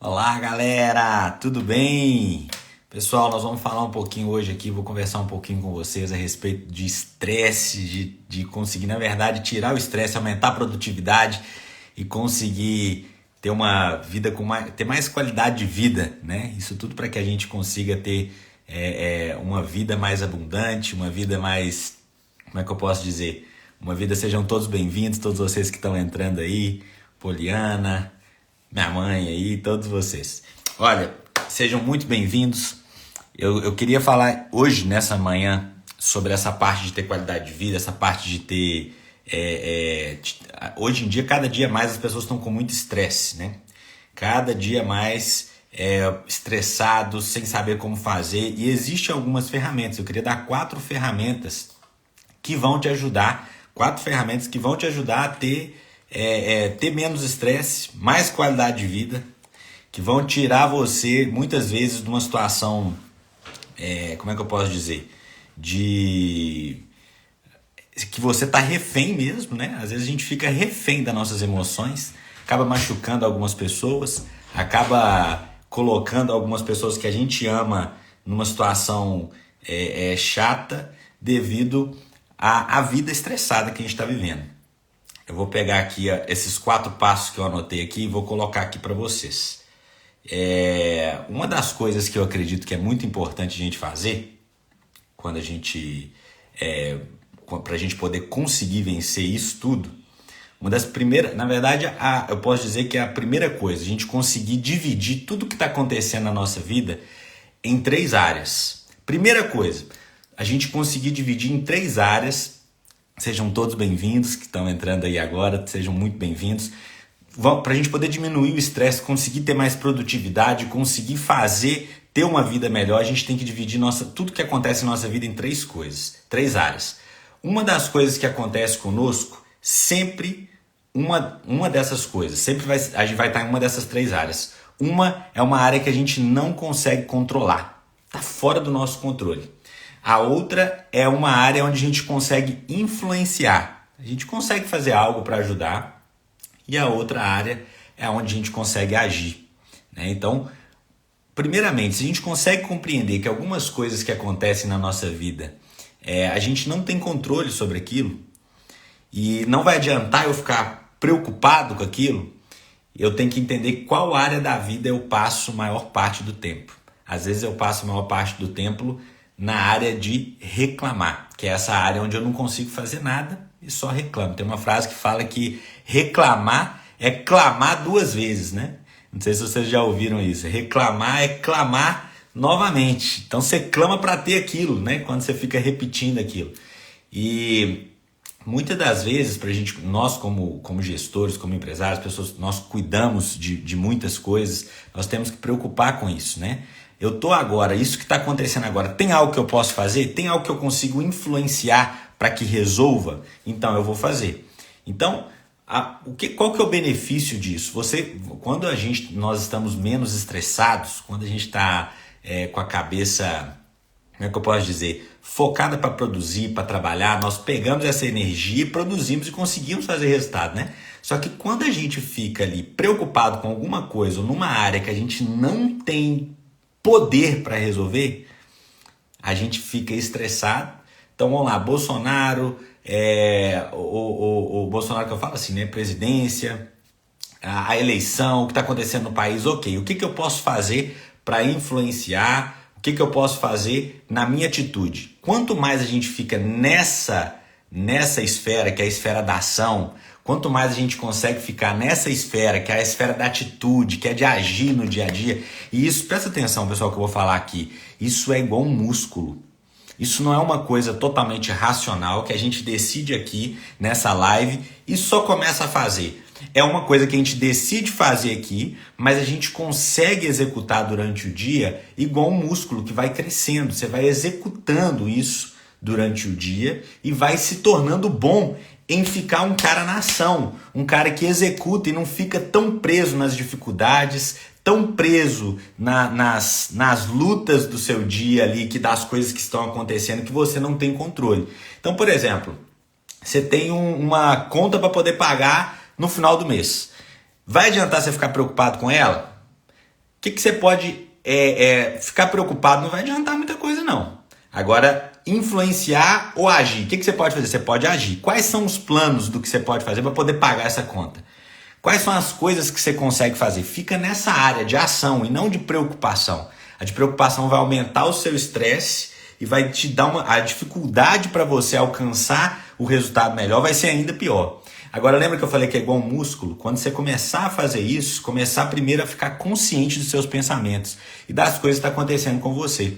Olá, galera, tudo bem? Pessoal, nós vamos falar um pouquinho hoje aqui, vou conversar um pouquinho com vocês a respeito de estresse, de conseguir, na verdade, tirar o estresse, aumentar a produtividade e conseguir ter uma vida ter mais qualidade de vida, né? Isso tudo para que a gente consiga ter uma vida mais abundante, uma vida mais, como é que eu posso dizer? Uma vida, sejam todos bem-vindos, todos vocês que estão entrando aí, Poliana, minha mãe aí, todos vocês. Olha, sejam muito bem-vindos. Eu queria falar hoje, nessa manhã, sobre essa parte de ter qualidade de vida, essa parte de ter... hoje em dia, cada dia mais as pessoas estão com muito estresse, né? Cada dia mais estressados, sem saber como fazer. E existem algumas ferramentas. Eu queria dar 4 ferramentas que vão te ajudar, 4 ferramentas que vão te ajudar a ter menos estresse, mais qualidade de vida, que vão tirar você, muitas vezes, de uma situação, como é que eu posso dizer, de que você está refém mesmo, né? Às vezes a gente fica refém das nossas emoções, acaba machucando algumas pessoas, acaba colocando algumas pessoas que a gente ama numa situação chata devido à vida estressada que a gente está vivendo. Eu vou pegar aqui esses 4 passos que eu anotei aqui e vou colocar aqui para vocês. Uma das coisas que eu acredito que é muito importante a gente fazer, quando a gente, para a gente poder conseguir vencer isso tudo, uma das primeiras, na verdade, eu posso dizer que é a primeira coisa, a gente conseguir dividir tudo que está acontecendo na nossa vida em 3 áreas. Primeira coisa, a gente conseguir dividir em 3 áreas. Sejam todos bem-vindos que estão entrando aí agora, sejam muito bem-vindos. Para a gente poder diminuir o estresse, conseguir ter mais produtividade, conseguir ter uma vida melhor, a gente tem que dividir tudo que acontece na nossa vida em 3 coisas, 3 áreas. Uma das coisas que acontece conosco, sempre uma dessas coisas, a gente vai estar em uma dessas 3 áreas. Uma é uma área que a gente não consegue controlar, está fora do nosso controle. A outra é uma área onde a gente consegue influenciar. A gente consegue fazer algo para ajudar. E a outra área é onde a gente consegue agir, né? Então, primeiramente, se a gente consegue compreender que algumas coisas que acontecem na nossa vida, a gente não tem controle sobre aquilo, e não vai adiantar eu ficar preocupado com aquilo, eu tenho que entender qual área da vida eu passo a maior parte do tempo. Às vezes eu passo a maior parte do tempo na área de reclamar, que é essa área onde eu não consigo fazer nada e só reclamo. Tem uma frase que fala que reclamar é clamar 2 vezes, né? Não sei se vocês já ouviram isso. Reclamar é clamar novamente. Então você clama para ter aquilo, né? Quando você fica repetindo aquilo. E muitas das vezes, pra gente, nós como gestores, como empresários, pessoas, nós cuidamos de muitas coisas, nós temos que preocupar com isso, né? Eu tô agora, isso que está acontecendo agora, tem algo que eu posso fazer? Tem algo que eu consigo influenciar para que resolva? Então eu vou fazer. Então, qual que é o benefício disso? Quando nós estamos menos estressados, quando a gente está com a cabeça, como é que eu posso dizer, focada para produzir, para trabalhar, nós pegamos essa energia e produzimos e conseguimos fazer resultado, né? Só que quando a gente fica ali preocupado com alguma coisa ou numa área que a gente não tem poder para resolver, a gente fica estressado. Então vamos lá, Bolsonaro, o Bolsonaro que eu falo assim, né? Presidência, a eleição, o que está acontecendo no país, ok. O que eu posso fazer para influenciar? O que eu posso fazer na minha atitude? Quanto mais a gente fica nessa esfera, que é a esfera da ação, quanto mais a gente consegue ficar nessa esfera, que é a esfera da atitude, que é de agir no dia a dia, e isso, presta atenção, pessoal, que eu vou falar aqui, isso é igual um músculo. Isso não é uma coisa totalmente racional que a gente decide aqui nessa live e só começa a fazer. É uma coisa que a gente decide fazer aqui, mas a gente consegue executar durante o dia igual um músculo que vai crescendo. Você vai executando isso durante o dia e vai se tornando bom em ficar um cara na ação, um cara que executa e não fica tão preso nas dificuldades, tão preso nas lutas do seu dia ali, das coisas que estão acontecendo que você não tem controle. Então, por exemplo, você tem uma conta para poder pagar no final do mês. Vai adiantar você ficar preocupado com ela? que você pode ficar preocupado? Não vai adiantar muita coisa, não. Agora, influenciar ou agir. O que você pode fazer? Você pode agir. Quais são os planos do que você pode fazer para poder pagar essa conta? Quais são as coisas que você consegue fazer? Fica nessa área de ação e não de preocupação. A de preocupação vai aumentar o seu estresse e vai te dar a dificuldade para você alcançar o resultado melhor vai ser ainda pior. Agora lembra que eu falei que é igual um músculo? Quando você começar a fazer isso, começar primeiro a ficar consciente dos seus pensamentos e das coisas que estão acontecendo com você.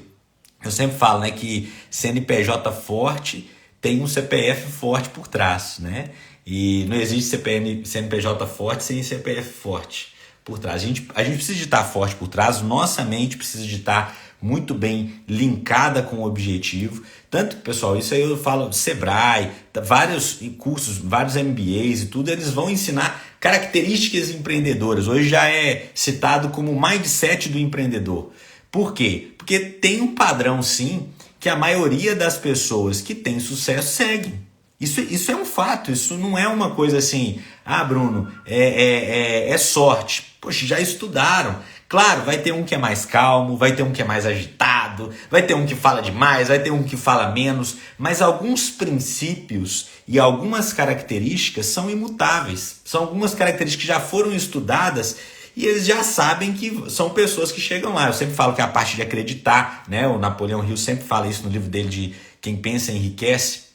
Eu sempre falo, né, que CNPJ forte tem um CPF forte por trás, né? E não existe CNPJ forte sem CPF forte por trás. A gente precisa de estar forte por trás, nossa mente precisa de estar muito bem linkada com o objetivo. Tanto, pessoal, isso aí eu falo Sebrae, vários cursos, vários MBAs e tudo, eles vão ensinar características empreendedoras. Hoje já é citado como o mindset do empreendedor. Por quê? Porque tem um padrão, sim, que a maioria das pessoas que tem sucesso seguem. Isso é um fato, isso não é uma coisa assim, Bruno, é sorte. Poxa, já estudaram. Claro, vai ter um que é mais calmo, vai ter um que é mais agitado, vai ter um que fala demais, vai ter um que fala menos, mas alguns princípios e algumas características são imutáveis. São algumas características que já foram estudadas e eles já sabem que são pessoas que chegam lá. Eu sempre falo que é a parte de acreditar, né? O Napoleão Hill sempre fala isso no livro dele de Quem Pensa Enriquece.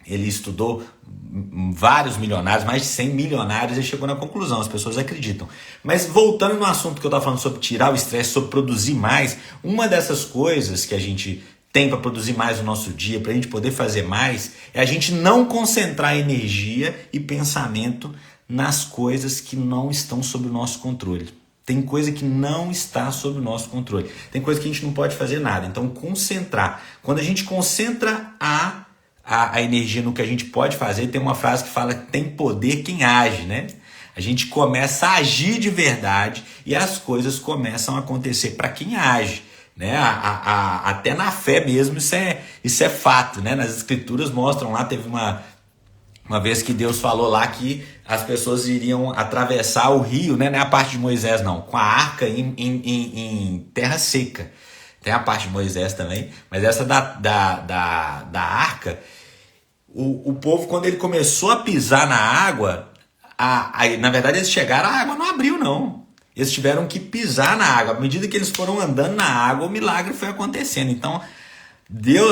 Ele estudou vários milionários, mais de 100 milionários, e chegou na conclusão, as pessoas acreditam. Mas voltando no assunto que eu estava falando sobre tirar o estresse, sobre produzir mais, uma dessas coisas que a gente tem para produzir mais no nosso dia, para a gente poder fazer mais, é a gente não concentrar energia e pensamento nas coisas que não estão sob o nosso controle. Tem coisa que não está sob o nosso controle. Tem coisa que a gente não pode fazer nada. Então, concentrar. Quando a gente concentra a energia no que a gente pode fazer, tem uma frase que fala que tem poder quem age, né? A gente começa a agir de verdade e as coisas começam a acontecer para quem age, né? Até na fé mesmo isso é fato, né? Nas escrituras mostram lá, teve uma vez que Deus falou lá que as pessoas iriam atravessar o rio, né? Não é a parte de Moisés não, com a arca em terra seca. Tem a parte de Moisés também, mas essa da arca, o povo, quando ele começou a pisar na água, na verdade eles chegaram, a água não abriu não. Eles tiveram que pisar na água. À medida que eles foram andando na água, o milagre foi acontecendo. Então,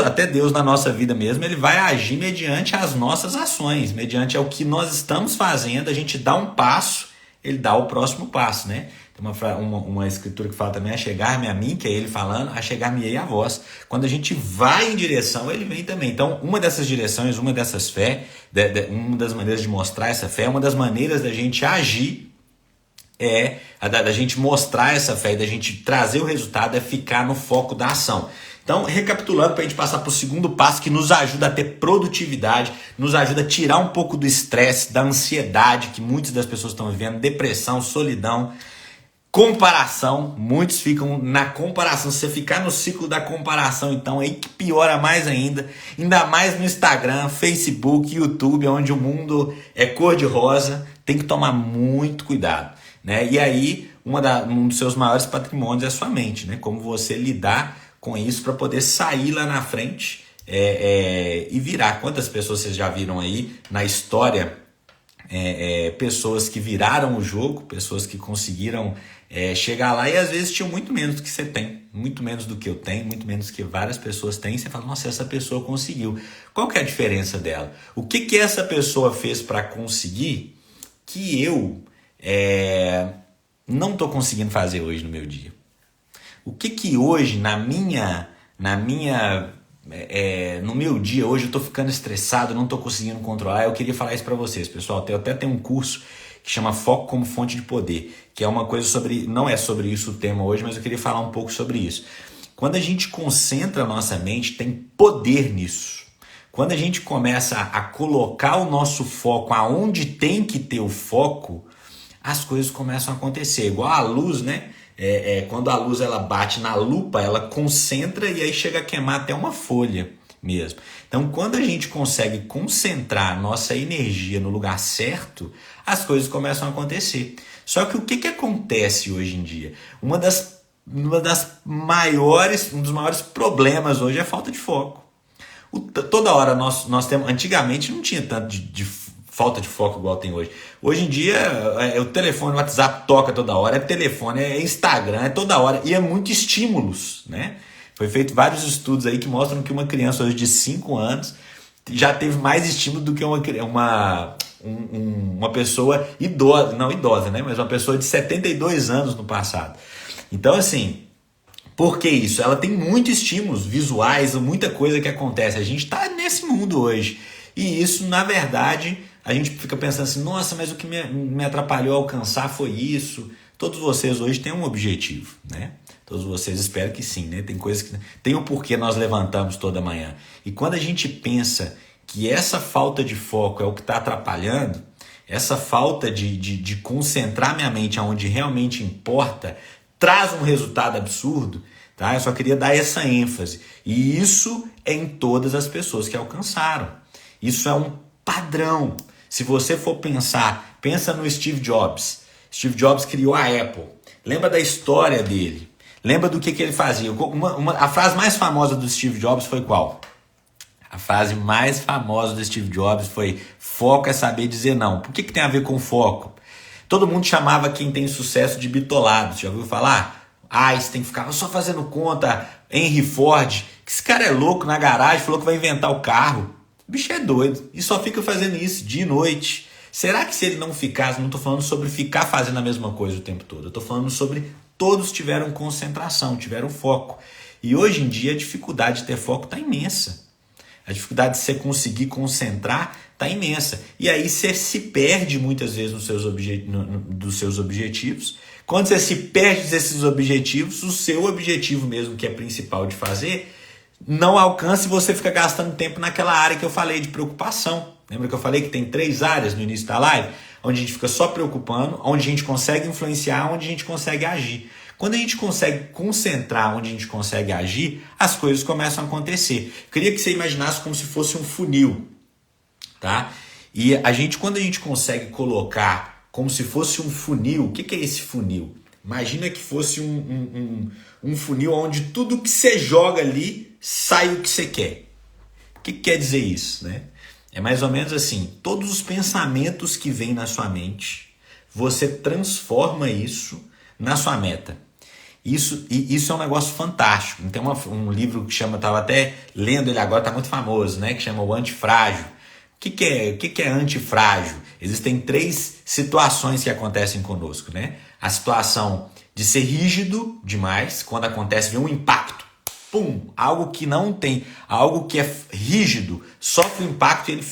até Deus na nossa vida mesmo, ele vai agir mediante as nossas ações, mediante o que nós estamos fazendo, a gente dá um passo, ele dá o próximo passo, né? Uma escritura que fala também, achegar-me a mim, que é ele falando, achegar-me-ei a vós. Quando a gente vai em direção, ele vem também. Então, uma dessas direções, uma dessas fé, uma das maneiras de mostrar essa fé, uma das maneiras da gente agir da gente mostrar essa fé e da gente trazer o resultado é ficar no foco da ação. Então, recapitulando, para a gente passar para o segundo passo que nos ajuda a ter produtividade, nos ajuda a tirar um pouco do estresse, da ansiedade que muitas das pessoas estão vivendo, depressão, solidão. Comparação, muitos ficam na comparação. Se você ficar no ciclo da comparação, então aí que piora mais ainda mais no Instagram, Facebook, YouTube, onde o mundo é cor-de-rosa, tem que tomar muito cuidado, né? E aí, um dos seus maiores patrimônios é a sua mente, né? Como você lidar com isso para poder sair lá na frente e virar. Quantas pessoas vocês já viram aí na história? Pessoas que viraram o jogo, pessoas que conseguiram chegar lá e às vezes tinham muito menos do que você tem, muito menos do que eu tenho, muito menos do que várias pessoas têm. E você fala, nossa, essa pessoa conseguiu. Qual que é a diferença dela? O que essa pessoa fez para conseguir que eu não estou conseguindo fazer hoje no meu dia? O que hoje no meu dia, hoje eu estou ficando estressado, não estou conseguindo controlar? Eu queria falar isso para vocês, pessoal. Eu até tenho um curso que chama Foco como Fonte de Poder, que é uma coisa sobre, não é sobre isso o tema hoje, mas eu queria falar um pouco sobre isso. Quando a gente concentra a nossa mente, tem poder nisso. Quando a gente começa a colocar o nosso foco aonde tem que ter o foco, as coisas começam a acontecer. Igual a luz, né? Quando a luz ela bate na lupa, ela concentra e aí chega a queimar até uma folha mesmo. Então, quando a gente consegue concentrar a nossa energia no lugar certo, as coisas começam a acontecer. Só que o que acontece hoje em dia? Uma das um dos maiores problemas hoje é a falta de foco. Toda hora nós temos. Antigamente não tinha tanto de falta de foco igual tem hoje. Hoje em dia o telefone, o WhatsApp toca toda hora, é telefone, é Instagram, é toda hora. E é muito estímulos, né? Foi feito vários estudos aí que mostram que uma criança hoje de 5 anos já teve mais estímulo do que uma pessoa idosa, não idosa, né? Mas uma pessoa de 72 anos no passado. Então, assim, por que isso? Ela tem muitos estímulos visuais, muita coisa que acontece. A gente está nesse mundo hoje. E isso, na verdade, a gente fica pensando assim, nossa, mas o que me atrapalhou a alcançar foi isso. Todos vocês hoje têm um objetivo, né? Todos vocês, espero que sim, né? Tem coisas que tem o porquê nós levantamos toda manhã. E quando a gente pensa que essa falta de foco é o que está atrapalhando, essa falta de concentrar minha mente aonde realmente importa, traz um resultado absurdo, tá? Eu só queria dar essa ênfase. E isso é em todas as pessoas que alcançaram. Isso é um padrão. Se você for pensar, pensa no Steve Jobs. Steve Jobs criou a Apple. Lembra da história dele? Lembra do que ele fazia? A frase mais famosa do Steve Jobs foi qual? A frase mais famosa do Steve Jobs foi: foco é saber dizer não. Por que tem a ver com foco? Todo mundo chamava quem tem sucesso de bitolado. Você já ouviu falar? Você tem que ficar só fazendo conta. Henry Ford, que esse cara é louco na garagem, falou que vai inventar o carro. O bicho é doido e só fica fazendo isso dia e noite. Será que se ele não ficasse, não estou falando sobre ficar fazendo a mesma coisa o tempo todo, eu estou falando sobre todos tiveram concentração, tiveram foco. E hoje em dia a dificuldade de ter foco está imensa. A dificuldade de você conseguir concentrar está imensa. E aí você se perde muitas vezes dos seus objetivos. Quando você se perde desses objetivos, o seu objetivo mesmo, que é principal de fazer, não alcança e você fica gastando tempo naquela área que eu falei de preocupação. Lembra que eu falei que tem 3 áreas no início da live? Onde a gente fica só preocupando, onde a gente consegue influenciar, onde a gente consegue agir. Quando a gente consegue concentrar onde a gente consegue agir, as coisas começam a acontecer. Eu queria que você imaginasse como se fosse um funil, tá? E quando a gente consegue colocar como se fosse um funil, o que é esse funil? Imagina que fosse um funil onde tudo que você joga ali sai o que você quer. O que quer dizer isso, né? É mais ou menos assim, todos os pensamentos que vêm na sua mente, você transforma isso na sua meta. Isso é um negócio fantástico. Tem um livro que chama, estava até lendo ele agora, está muito famoso, né? Que chama O Antifrágil. O que é antifrágil? Existem 3 situações que acontecem conosco, né? A situação de ser rígido demais, quando acontece, vem um impacto. Pum, algo que não tem, algo que é rígido, sofre o impacto e ele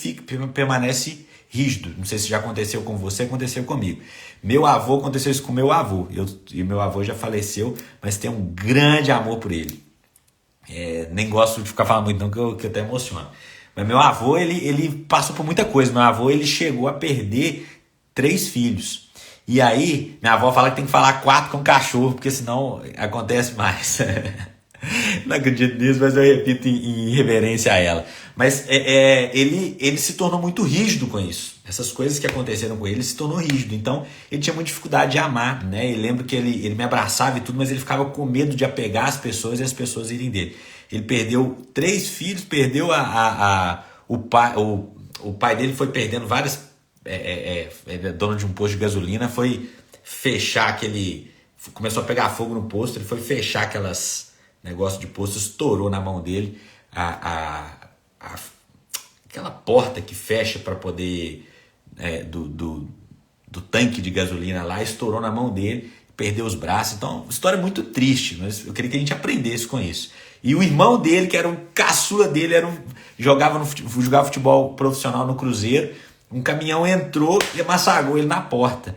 permanece rígido. Não sei se já aconteceu com você, aconteceu comigo. Meu avô, aconteceu isso com meu avô. E meu avô já faleceu, mas tenho um grande amor por ele. Nem gosto de ficar falando muito não, que eu até emociono. Mas meu avô, ele passou por muita coisa. Meu avô, ele chegou a perder 3 filhos. E aí, minha avó fala que tem que falar 4 com cachorro, porque senão acontece mais. Não acredito nisso, mas eu repito em reverência a ela. Mas ele se tornou muito rígido com isso. Essas coisas que aconteceram com ele se tornou rígido. Então, ele tinha muita dificuldade de amar, né? Eu lembro que ele me abraçava e tudo, mas ele ficava com medo de apegar as pessoas e as pessoas irem dele. Ele perdeu 3 filhos, perdeu o pai dele foi perdendo várias... Ele é dono de um posto de gasolina, foi fechar aquele... Começou a pegar fogo no posto, ele foi fechar aquelas... negócio de posto, estourou na mão dele aquela porta que fecha para poder do tanque de gasolina lá, estourou na mão dele, perdeu os braços. Então, história muito triste, mas eu queria que a gente aprendesse com isso. E o irmão dele, que era um caçula dele, jogava futebol profissional no Cruzeiro, um caminhão entrou e massacrou ele na porta.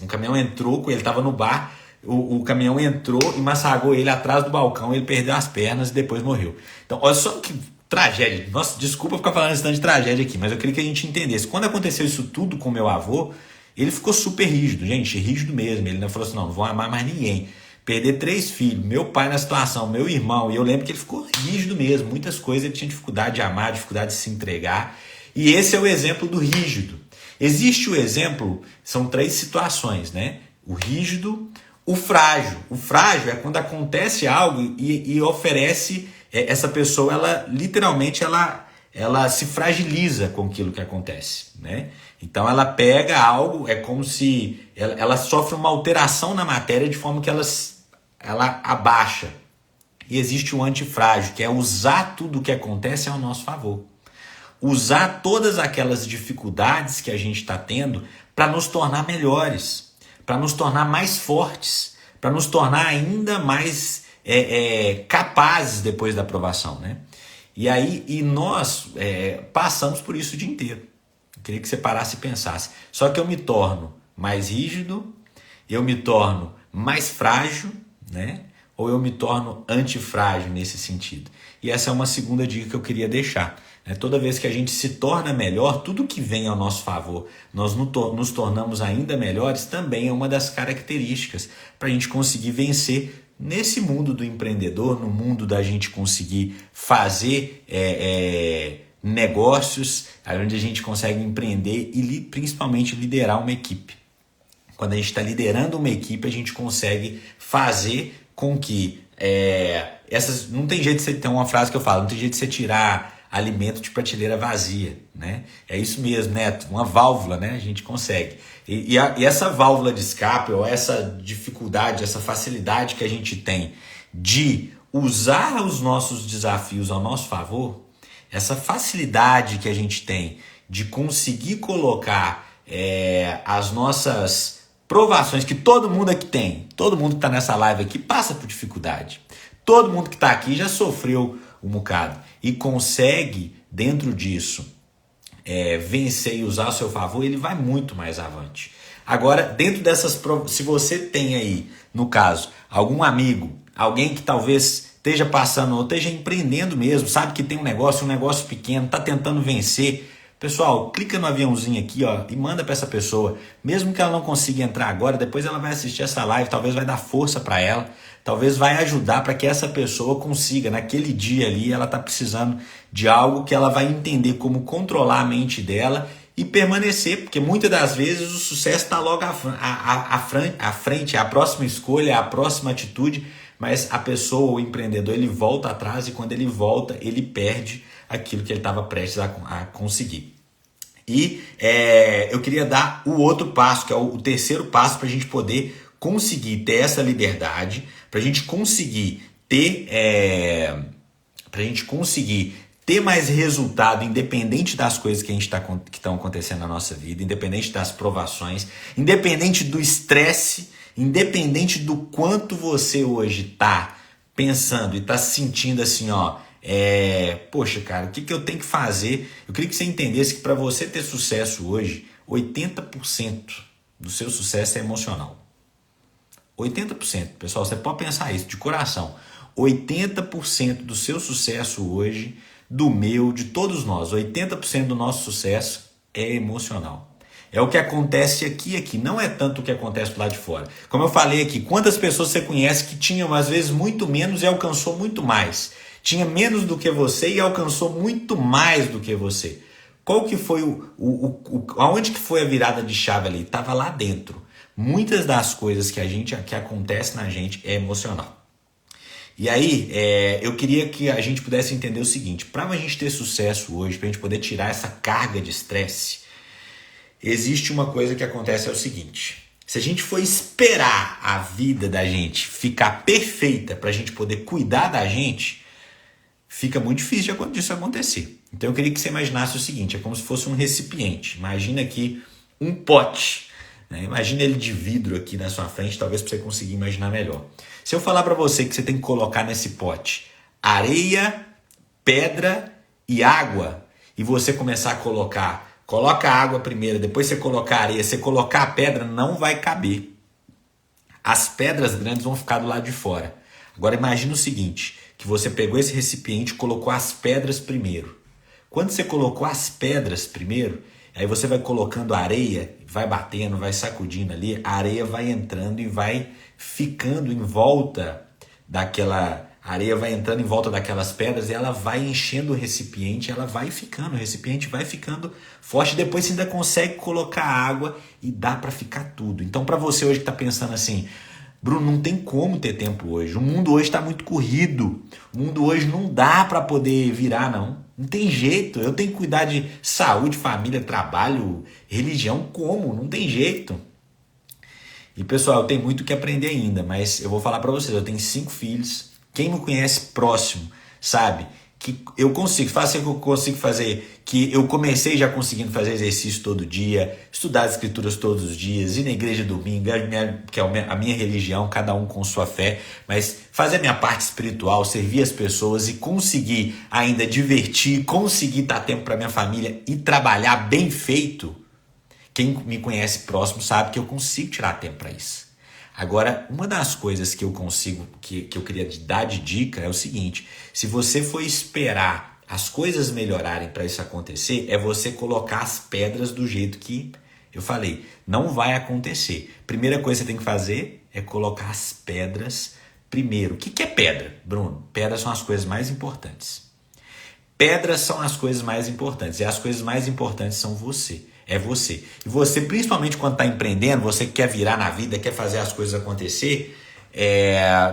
Um caminhão entrou, ele estava no bar. O caminhão entrou e massacrou ele atrás do balcão, ele perdeu as pernas e depois morreu. Então, olha só que tragédia. Nossa, desculpa ficar falando esse tanto de tragédia aqui, mas eu queria que a gente entendesse. Quando aconteceu isso tudo com meu avô, ele ficou super rígido, gente, rígido mesmo. Ele não falou assim, não vou amar mais ninguém. Perder 3 filhos, meu pai na situação, meu irmão, e eu lembro que ele ficou rígido mesmo. Muitas coisas ele tinha dificuldade de amar, dificuldade de se entregar. E esse é o exemplo do rígido. Existe o exemplo, são 3 situações, né? O rígido, O frágil é quando acontece algo e oferece, essa pessoa, ela literalmente ela se fragiliza com aquilo que acontece, né? Então ela pega algo, é como se ela sofre uma alteração na matéria de forma que ela abaixa. E existe o antifrágil, que é usar tudo o que acontece ao nosso favor. Usar todas aquelas dificuldades que a gente está tendo para nos tornar melhores, para nos tornar mais fortes, para nos tornar ainda mais capazes depois da aprovação, né? E nós passamos por isso o dia inteiro. Eu queria que você parasse e pensasse. Só que eu me torno mais rígido, eu me torno mais frágil, né? Ou eu me torno antifrágil nesse sentido. E essa é uma segunda dica que eu queria deixar. Toda vez que a gente se torna melhor, tudo que vem ao nosso favor, nós nos tornamos ainda melhores, também é uma das características para a gente conseguir vencer nesse mundo do empreendedor, no mundo da gente conseguir fazer negócios, onde a gente consegue empreender e principalmente liderar uma equipe. Quando a gente está liderando uma equipe, a gente consegue fazer com que não tem jeito de você ter uma frase que eu falo, não tem jeito de você tirar alimento de prateleira vazia, né? É isso mesmo, né? Uma válvula, né? A gente consegue. E essa válvula de escape, ou essa dificuldade, essa facilidade que a gente tem de usar os nossos desafios ao nosso favor, essa facilidade que a gente tem de conseguir colocar as nossas provações, que todo mundo aqui tem, todo mundo que está nessa live aqui passa por dificuldade. Todo mundo que está aqui já sofreu um bocado e consegue, dentro disso, vencer e usar a seu favor, ele vai muito mais avante. Agora, dentro dessas provas, se você tem aí, no caso, algum amigo, alguém que talvez esteja passando ou esteja empreendendo mesmo, sabe que tem um negócio pequeno, está tentando vencer, pessoal, clica no aviãozinho aqui, ó, e manda para essa pessoa. Mesmo que ela não consiga entrar agora, depois ela vai assistir essa live, talvez vai dar força para ela, talvez vai ajudar para que essa pessoa consiga, naquele dia ali, ela está precisando de algo que ela vai entender como controlar a mente dela e permanecer, porque muitas das vezes o sucesso está logo à frente, é a próxima escolha, é a próxima atitude, mas a pessoa, o empreendedor, ele volta atrás e quando ele volta, ele perde aquilo que ele estava prestes a conseguir. E eu queria dar o outro passo, que é o terceiro passo para a gente poder conseguir ter essa liberdade, para a gente conseguir ter mais resultado, independente das coisas que estão acontecendo na nossa vida, independente das provações, independente do estresse, independente do quanto você hoje está pensando e está se sentindo assim, ó, poxa, cara, o que eu tenho que fazer? Eu queria que você entendesse que para você ter sucesso hoje, 80% do seu sucesso é emocional. 80%, pessoal, você pode pensar isso de coração. 80% do seu sucesso hoje, do meu, de todos nós, 80% do nosso sucesso é emocional. É o que acontece aqui, não é tanto o que acontece do lado de fora. Como eu falei aqui, quantas pessoas você conhece que tinham às vezes muito menos e alcançou muito mais? Tinha menos do que você e alcançou muito mais do que você. Qual que foi aonde que foi a virada de chave ali? Estava lá dentro. Muitas das coisas que acontece na gente é emocional. E aí, eu queria que a gente pudesse entender o seguinte, para a gente ter sucesso hoje, para a gente poder tirar essa carga de estresse, existe uma coisa que acontece, é o seguinte, se a gente for esperar a vida da gente ficar perfeita para a gente poder cuidar da gente, fica muito difícil disso acontecer. Então eu queria que você imaginasse o seguinte, é como se fosse um recipiente, imagina aqui um pote, né? Imagina ele de vidro aqui na sua frente, talvez para você conseguir imaginar melhor. Se eu falar para você que você tem que colocar nesse pote areia, pedra e água, e você começar a coloca a água primeiro, depois você colocar a areia, você colocar a pedra, não vai caber. As pedras grandes vão ficar do lado de fora. Agora imagina o seguinte, que você pegou esse recipiente e colocou as pedras primeiro. Quando você colocou as pedras primeiro, aí você vai colocando a areia, vai batendo, vai sacudindo ali, a areia vai entrando e vai ficando em volta daquela... A areia vai entrando em volta daquelas pedras e ela vai enchendo o recipiente, o recipiente vai ficando forte. Depois você ainda consegue colocar água e dá para ficar tudo. Então, para você hoje que está pensando assim, Bruno, não tem como ter tempo hoje. O mundo hoje está muito corrido. O mundo hoje não dá para poder virar, não. Não tem jeito. Eu tenho que cuidar de saúde, família, trabalho, religião. Como? Não tem jeito. E pessoal, eu tenho muito o que aprender ainda, mas eu vou falar para vocês. Eu tenho 5 filhos. Quem me conhece próximo sabe que eu consigo fazer o que eu consigo fazer, que eu comecei já conseguindo fazer exercício todo dia, estudar as escrituras todos os dias, ir na igreja domingo, que é a minha religião, cada um com sua fé, mas fazer a minha parte espiritual, servir as pessoas e conseguir ainda divertir, conseguir dar tempo para minha família e trabalhar bem feito. Quem me conhece próximo sabe que eu consigo tirar tempo para isso. Agora, uma das coisas que eu consigo, que eu queria dar de dica é o seguinte: se você for esperar as coisas melhorarem para isso acontecer, é você colocar as pedras do jeito que eu falei. Não vai acontecer. Primeira coisa que você tem que fazer é colocar as pedras primeiro. O que é pedra, Bruno? Pedras são as coisas mais importantes. Pedras são as coisas mais importantes. E as coisas mais importantes são você. É você. E você, principalmente quando está empreendendo, você quer virar na vida, quer fazer as coisas acontecer,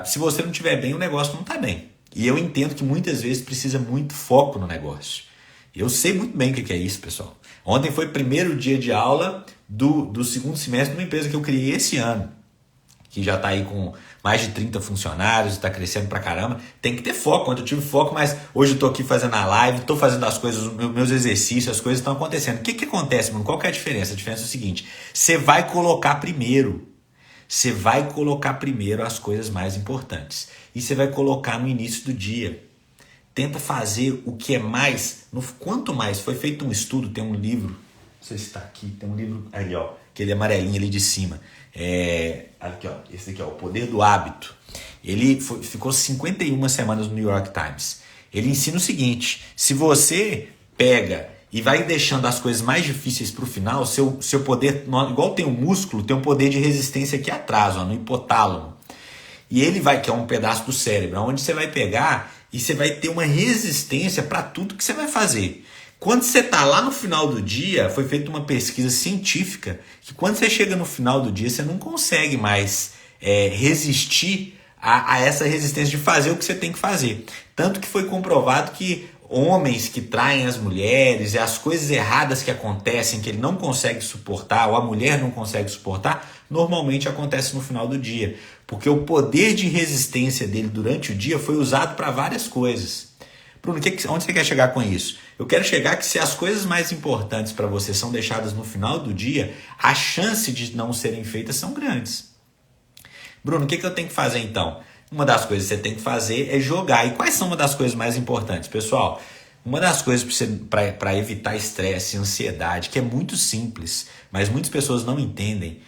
se você não estiver bem, o negócio não está bem. E eu entendo que muitas vezes precisa muito foco no negócio. Eu sei muito bem o que é isso, pessoal. Ontem foi o primeiro dia de aula do segundo semestre de uma empresa que eu criei esse ano, que já está aí com mais de 30 funcionários, está crescendo pra caramba. Tem que ter foco. Ontem eu tive foco, mas hoje eu estou aqui fazendo a live, estou fazendo as coisas, os meus exercícios, as coisas estão acontecendo. O que acontece, mano? Qual que é a diferença? A diferença é o seguinte: você vai colocar primeiro. Você vai colocar primeiro as coisas mais importantes. E você vai colocar no início do dia. Tenta fazer o que é mais. Quanto mais, foi feito um estudo, tem um livro, não sei se está aqui, tem um livro ali, ó, aquele amarelinho ali de cima. Aqui, ó, esse aqui, ó, O Poder do Hábito. Ele ficou 51 semanas no New York Times. Ele ensina o seguinte: se você pega e vai deixando as coisas mais difíceis para o final, seu poder, igual tem um músculo, tem um poder de resistência aqui atrás, ó, no hipotálamo. E ele vai, que é um pedaço do cérebro, onde você vai pegar e você vai ter uma resistência para tudo que você vai fazer. Quando você está lá no final do dia, foi feita uma pesquisa científica que quando você chega no final do dia, você não consegue mais resistir a essa resistência de fazer o que você tem que fazer. Tanto que foi comprovado que homens que traem as mulheres e as coisas erradas que acontecem, que ele não consegue suportar, ou a mulher não consegue suportar, normalmente acontece no final do dia. Porque o poder de resistência dele durante o dia foi usado para várias coisas. Bruno, onde você quer chegar com isso? Eu quero chegar que se as coisas mais importantes para você são deixadas no final do dia, a chance de não serem feitas são grandes. Bruno, o que eu tenho que fazer então? Uma das coisas que você tem que fazer é jogar. E quais são uma das coisas mais importantes? Pessoal, uma das coisas para evitar estresse e ansiedade, que é muito simples, mas muitas pessoas não entendem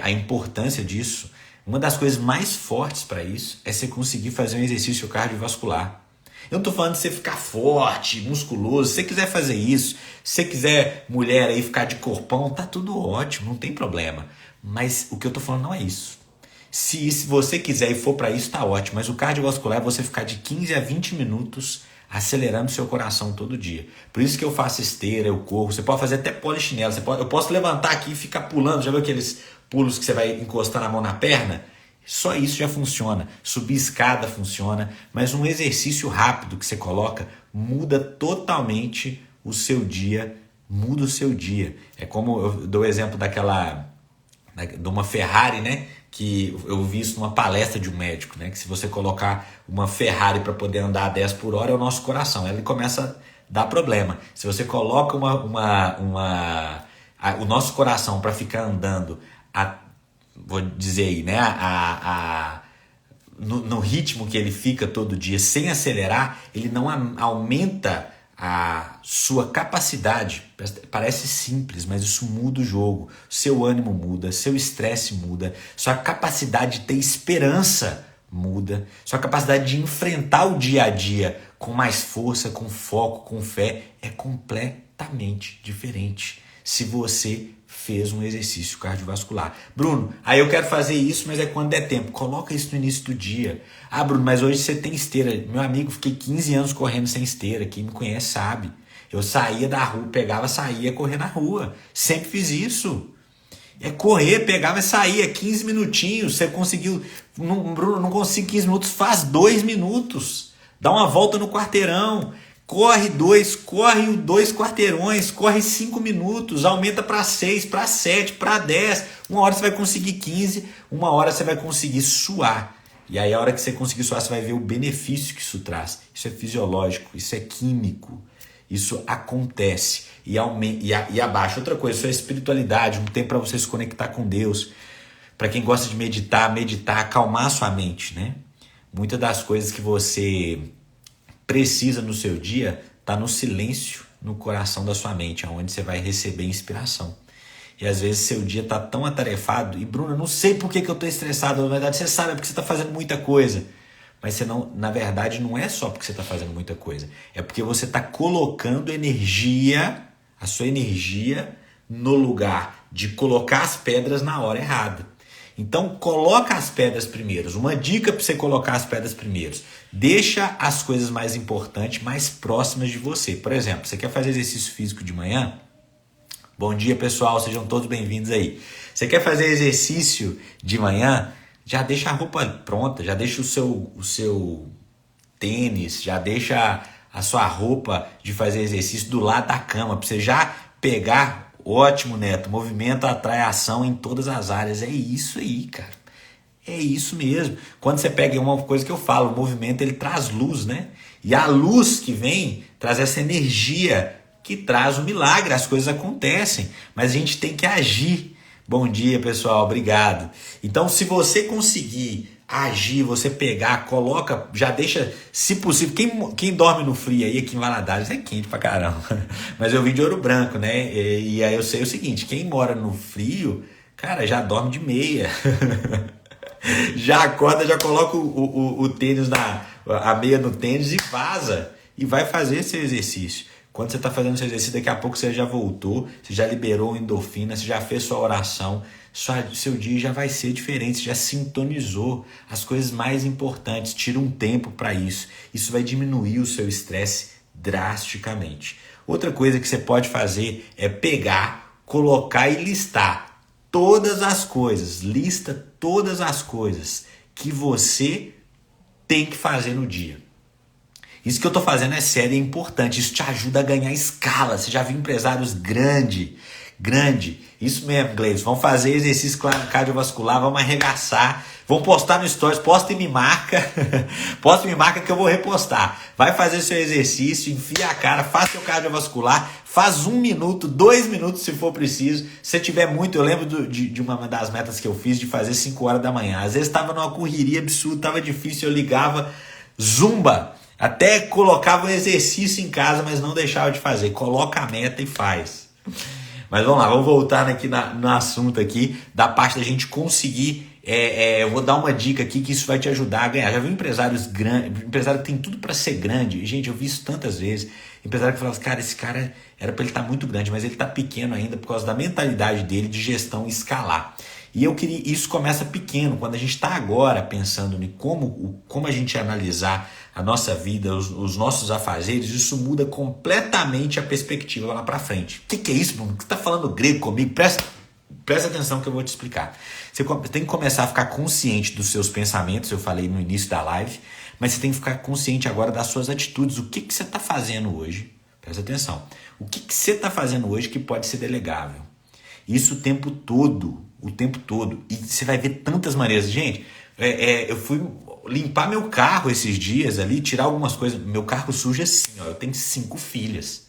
a importância disso. Uma das coisas mais fortes para isso é você conseguir fazer um exercício cardiovascular. Eu não estou falando de você ficar forte, musculoso. Se você quiser fazer isso, se você quiser mulher aí ficar de corpão, tá tudo ótimo, não tem problema. Mas o que eu estou falando não é isso. Se você quiser e for para isso, tá ótimo. Mas o cardiovascular é você ficar de 15 a 20 minutos acelerando seu coração todo dia. Por isso que eu faço esteira, eu corro. Você pode fazer até polichinelo. Eu posso levantar aqui e ficar pulando. Já viu aqueles pulos que você vai encostando a mão na perna? Só isso já funciona. Subir escada funciona. Mas um exercício rápido que você coloca muda totalmente o seu dia. Muda o seu dia. É como eu dou o exemplo de uma Ferrari, né? Que eu vi isso numa palestra de um médico, né? Que se você colocar uma Ferrari para poder andar a 10 por hora é o nosso coração. Ele começa a dar problema. Se você coloca o nosso coração para ficar andando vou dizer aí, né? No ritmo que ele fica todo dia, sem acelerar, ele não aumenta a sua capacidade. Parece simples, mas isso muda o jogo. Seu ânimo muda, seu estresse muda, sua capacidade de ter esperança muda, sua capacidade de enfrentar o dia a dia com mais força, com foco, com fé, é completamente diferente se você fez um exercício cardiovascular. Bruno, aí eu quero fazer isso, mas é quando der tempo. Coloca isso no início do dia. Ah, Bruno, mas hoje você tem esteira. Meu amigo, fiquei 15 anos correndo sem esteira. Quem me conhece sabe. Eu saía da rua, saía correr na rua. Sempre fiz isso. É correr, pegar, vai sair, é 15 minutinhos. Você conseguiu. Não, Bruno, não consigo 15 minutos, faz 2 minutos. Dá uma volta no quarteirão. Corre 2 quarteirões, corre 5 minutos, aumenta para 6, para 7, para 10. Uma hora você vai conseguir 15, uma hora você vai conseguir suar. E aí a hora que você conseguir suar, você vai ver o benefício que isso traz. Isso é fisiológico, isso é químico. Isso acontece e abaixa. Outra coisa, isso é espiritualidade, um tempo para você se conectar com Deus. Para quem gosta de meditar, acalmar sua mente, né? Muitas das coisas que você precisa no seu dia tá no silêncio, no coração da sua mente, onde você vai receber inspiração. E às vezes seu dia tá tão atarefado, e Bruno, eu não sei por que eu tô estressado, na verdade você sabe, é porque você tá fazendo muita coisa. Mas você não, na verdade não é só porque você está fazendo muita coisa. É porque você está colocando energia, a sua energia, no lugar de colocar as pedras na hora errada. Então coloca as pedras primeiros. Uma dica para você colocar as pedras primeiros. Deixa as coisas mais importantes, mais próximas de você. Por exemplo, você quer fazer exercício físico de manhã? Bom dia, pessoal. Sejam todos bem-vindos aí. Você quer fazer exercício de manhã? Já deixa a roupa pronta, já deixa o seu tênis, já deixa a sua roupa de fazer exercício do lado da cama, para você já pegar. Ótimo, Neto, movimento atrai ação em todas as áreas. É isso aí, cara. É isso mesmo. Quando você pega uma coisa que eu falo, o movimento ele traz luz, né? E a luz que vem traz essa energia que traz o milagre, as coisas acontecem, mas a gente tem que agir. Bom dia, pessoal, obrigado. Então, se você conseguir agir, você pegar, coloca, já deixa, se possível, quem dorme no frio aí aqui em Valadares é quente pra caramba, mas eu vim de Ouro Branco, né? E aí eu sei o seguinte, quem mora no frio, cara, já dorme de meia, já acorda, já coloca o tênis, a meia no tênis e vaza, e vai fazer seu exercício. Quando você está fazendo seu exercício, daqui a pouco você já voltou, você já liberou endorfina, você já fez sua oração, seu dia já vai ser diferente, você já sintonizou as coisas mais importantes, tira um tempo para isso. Isso vai diminuir o seu estresse drasticamente. Outra coisa que você pode fazer é pegar, colocar e listar todas as coisas, lista todas as coisas que você tem que fazer no dia. Isso que eu estou fazendo é sério e é importante. Isso te ajuda a ganhar escala. Você já viu empresários grande. Isso mesmo, Gleison. Vamos fazer exercício cardiovascular, vamos arregaçar. Vamos postar no Stories. Posta e me marca. Posta e me marca que eu vou repostar. Vai fazer seu exercício, enfia a cara, faz seu cardiovascular. Faz 1 minuto, 2 minutos se for preciso. Se tiver muito, eu lembro de uma das metas que eu fiz de fazer 5 horas da manhã. Às vezes estava numa correria absurda, estava difícil, eu ligava Zumba. Até colocava o exercício em casa, mas não deixava de fazer. Coloca a meta e faz. Mas vamos lá, vamos voltar aqui no assunto aqui, da parte da gente conseguir. Eu vou dar uma dica aqui que isso vai te ajudar a ganhar. Já viu empresários grandes, empresário que tem tudo para ser grande. Gente, eu vi isso tantas vezes. Empresário que fala assim, cara, esse cara era para ele estar muito grande, mas ele está pequeno ainda por causa da mentalidade dele de gestão e escalar. E isso começa pequeno, quando a gente está agora pensando em como a gente analisar a nossa vida, os nossos afazeres, isso muda completamente a perspectiva lá para frente. O que é isso, Bruno? Você está falando grego comigo? Presta atenção que eu vou te explicar. Você tem que começar a ficar consciente dos seus pensamentos, eu falei no início da live, mas você tem que ficar consciente agora das suas atitudes. O que você está fazendo hoje? Presta atenção. O que você está fazendo hoje que pode ser delegável? Isso o tempo todo. E você vai ver tantas maneiras. Gente, eu fui limpar meu carro esses dias ali, tirar algumas coisas. Meu carro suja assim, ó. Eu tenho 5 filhas.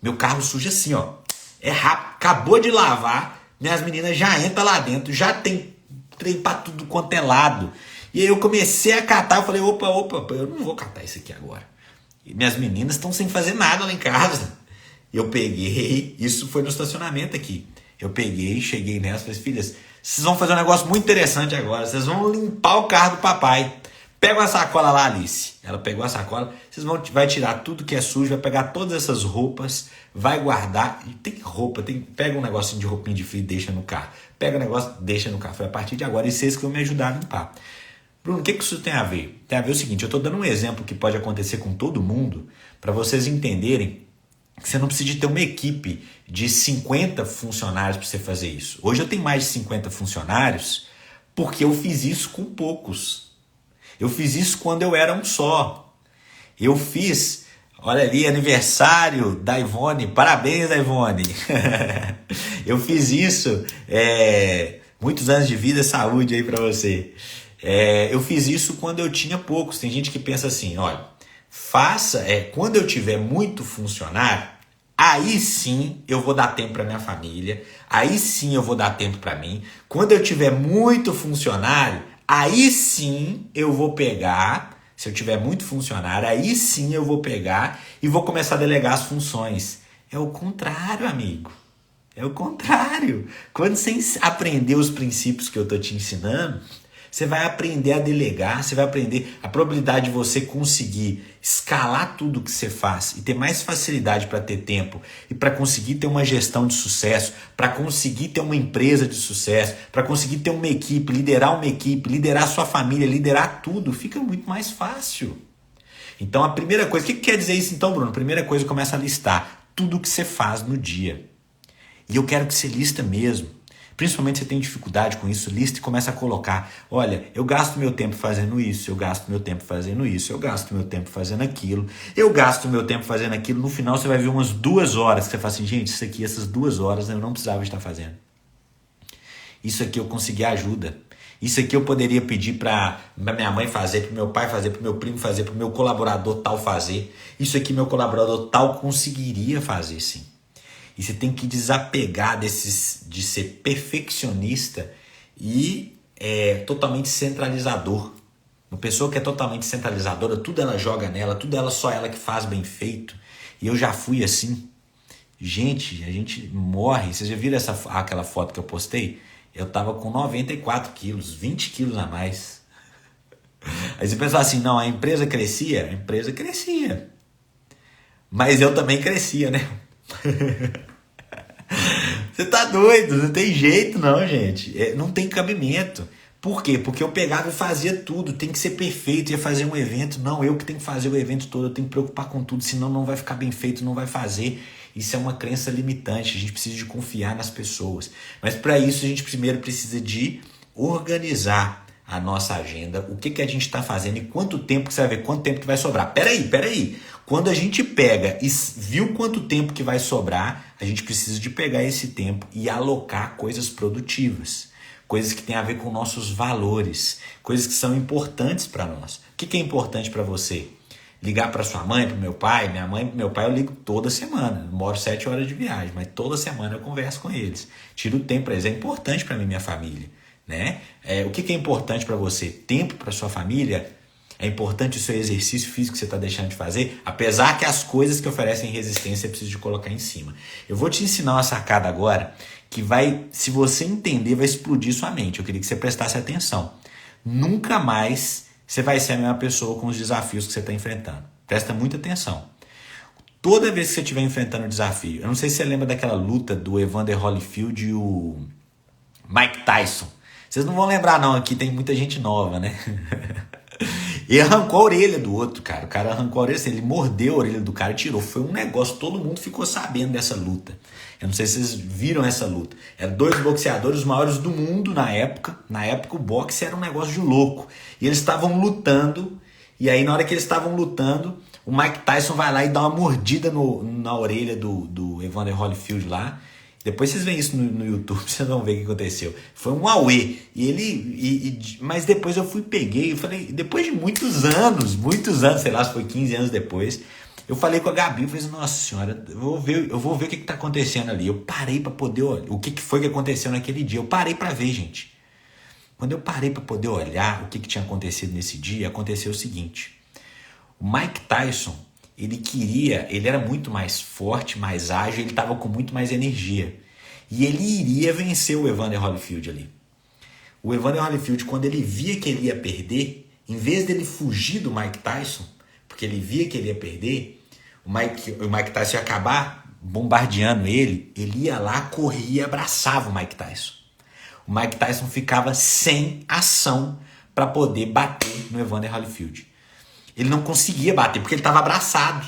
Meu carro suja assim, ó. É rápido. Acabou de lavar, minhas meninas já entram lá dentro, já tem trem pra tudo quanto é lado. E aí eu comecei a catar, eu falei, opa, eu não vou catar isso aqui agora. E minhas meninas estão sem fazer nada lá em casa. Eu peguei, isso foi no estacionamento aqui. Eu peguei, cheguei nelas e falei, filhas, vocês vão fazer um negócio muito interessante agora. Vocês vão limpar o carro do papai. Pega uma sacola lá, Alice. Ela pegou a sacola. Vai tirar tudo que é sujo, vai pegar todas essas roupas, vai guardar. E tem roupa, pega um negocinho de roupinha de frio e deixa no carro. Pega o negócio, deixa no carro. Foi a partir de agora, e vocês que vão me ajudar a limpar. Bruno, o que isso tem a ver? Tem a ver o seguinte, eu estou dando um exemplo que pode acontecer com todo mundo, para vocês entenderem Você não precisa de ter uma equipe de 50 funcionários para você fazer isso. Hoje eu tenho mais de 50 funcionários porque eu fiz isso com poucos. Eu fiz isso quando eu era um só. Eu fiz, olha ali, aniversário da Ivone. Parabéns, Ivone. Eu fiz isso, muitos anos de vida, saúde aí para você. Eu fiz isso quando eu tinha poucos. Tem gente que pensa assim, olha, quando eu tiver muito funcionário, aí sim eu vou dar tempo para minha família, aí sim eu vou dar tempo para mim. Quando eu tiver muito funcionário, aí sim eu vou pegar, se eu tiver muito funcionário, aí sim eu vou pegar e vou começar a delegar as funções. É o contrário, amigo. É o contrário. Quando você aprender os princípios que eu estou te ensinando, você vai aprender a delegar, você vai aprender a probabilidade de você conseguir escalar tudo que você faz e ter mais facilidade para ter tempo e para conseguir ter uma gestão de sucesso, para conseguir ter uma empresa de sucesso, para conseguir ter uma equipe, liderar sua família, liderar tudo, fica muito mais fácil. Então a primeira coisa, o que quer dizer isso então, Bruno? A primeira coisa, começa a listar tudo que você faz no dia. E eu quero que você lista mesmo. Principalmente se você tem dificuldade com isso, lista e começa a colocar. Olha, eu gasto meu tempo fazendo isso, eu gasto meu tempo fazendo isso, eu gasto meu tempo fazendo aquilo, eu gasto meu tempo fazendo aquilo. No final você vai ver umas 2 horas que você fala assim, gente, isso aqui, essas 2 horas eu não precisava estar fazendo. Isso aqui eu consegui ajuda. Isso aqui eu poderia pedir para minha mãe fazer, para meu pai fazer, para meu primo fazer, para o meu colaborador tal fazer. Isso aqui meu colaborador tal conseguiria fazer, sim. E você tem que desapegar de ser perfeccionista e totalmente centralizador. Uma pessoa que é totalmente centralizadora, tudo ela joga nela, tudo só ela que faz bem feito. E eu já fui assim. Gente, a gente morre. Vocês já viram aquela foto que eu postei? Eu tava com 94 quilos, 20 quilos a mais. Aí você pensa assim, não, a empresa crescia? A empresa crescia. Mas eu também crescia, né? Você tá doido, não tem jeito não, gente. Não tem cabimento. Por quê? Porque eu pegava e fazia tudo, tem que ser perfeito, ia fazer um evento. Não, eu que tenho que fazer o evento todo, eu tenho que preocupar com tudo, senão não vai ficar bem feito, não vai fazer. Isso é uma crença limitante, a gente precisa de confiar nas pessoas. Mas para isso a gente primeiro precisa de organizar a nossa agenda, o que a gente está fazendo e quanto tempo que você vai ver, quanto tempo que vai sobrar. Peraí. Quando a gente pega e viu quanto tempo que vai sobrar, a gente precisa de pegar esse tempo e alocar coisas produtivas. Coisas que têm a ver com nossos valores, coisas que são importantes para nós. O que é importante para você? Ligar para sua mãe, para o meu pai? Minha mãe e meu pai eu ligo toda semana. Eu moro 7 horas de viagem, mas toda semana eu converso com eles. Tiro o tempo para eles. É importante para mim e minha família. Né? O que é importante para você? Tempo para sua família? É importante o seu exercício físico que você está deixando de fazer? Apesar que as coisas que oferecem resistência é preciso de colocar em cima. Eu vou te ensinar uma sacada agora que vai, se você entender, vai explodir sua mente. Eu queria que você prestasse atenção. Nunca mais você vai ser a mesma pessoa com os desafios que você está enfrentando. Presta muita atenção. Toda vez que você estiver enfrentando um desafio, eu não sei se você lembra daquela luta do Evander Holyfield e o Mike Tyson. Vocês não vão lembrar não, aqui tem muita gente nova, né? E arrancou a orelha do outro, cara. O cara arrancou a orelha, ele mordeu a orelha do cara e tirou. Foi um negócio, todo mundo ficou sabendo dessa luta. Eu não sei se vocês viram essa luta. Eram 2 boxeadores os maiores do mundo na época. Na época o boxe era um negócio de louco. E eles estavam lutando. E aí na hora que eles estavam lutando, o Mike Tyson vai lá e dá uma mordida na orelha do Evander Holyfield lá. Depois vocês veem isso no YouTube, vocês vão ver o que aconteceu. Foi um auê. Mas depois eu peguei, eu falei, depois de muitos anos, sei lá se foi 15 anos depois, eu falei com a Gabi, eu falei, nossa senhora, eu vou ver o que está acontecendo ali. Eu parei para poder olhar, o que foi que aconteceu naquele dia. Eu parei para ver, gente. Quando eu parei para poder olhar o que tinha acontecido nesse dia, aconteceu o seguinte. O Mike Tyson, ele era muito mais forte, mais ágil, ele estava com muito mais energia. E ele iria vencer o Evander Holyfield ali. O Evander Holyfield, quando ele via que ele ia perder, em vez dele fugir do Mike Tyson, porque ele via que ele ia perder, o Mike Tyson ia acabar bombardeando ele ia lá, corria e abraçava o Mike Tyson. O Mike Tyson ficava sem ação para poder bater no Evander Holyfield. Ele não conseguia bater, porque ele estava abraçado.